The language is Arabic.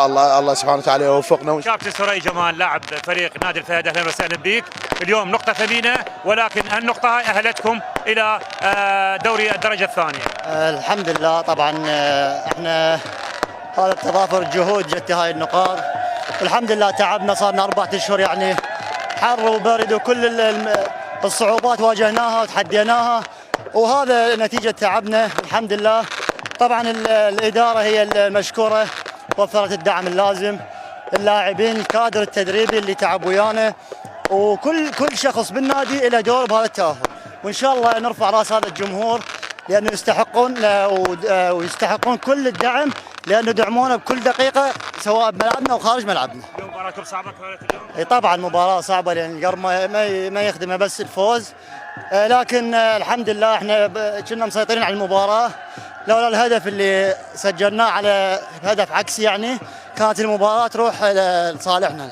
الله سبحانه وتعالى يوفقنا. كابتن سري جمال لاعب فريق نادي الفهد، اهلا وسهلا بك. اليوم نقطة ثمينة، ولكن هالنقطة هاي اهلتكم الى دوري الدرجة الثانية. الحمد لله. طبعا احنا هذا تضافر جهود جت هاي النقاط، والحمد لله تعبنا، صار لنا 4 اشهر يعني حر وبرد وكل الصعوبات واجهناها وتحديناها، وهذا نتيجة تعبنا الحمد لله. طبعا الإدارة هي المشكورة، وفرت الدعم اللازم، اللاعبين، الكادر التدريبي اللي تعب ويانا، وكل شخص بالنادي له دور بهذا التأهل، وإن شاء الله نرفع راس هذا الجمهور لأنه يستحقون ويستحقون كل الدعم، لأنه دعمونا بكل دقيقة سواء بملعبنا أو خارج ملعبنا. اليوم مباراتكم صعبة كانت اليوم؟ طبعا مباراة صعبة، لأن القرب ما يخدمه بس الفوز، لكن الحمد لله احنا كنا مسيطرين على المباراة. لولا الهدف اللي سجلناه على هدف عكسي يعني كانت المباراة تروح لصالحنا.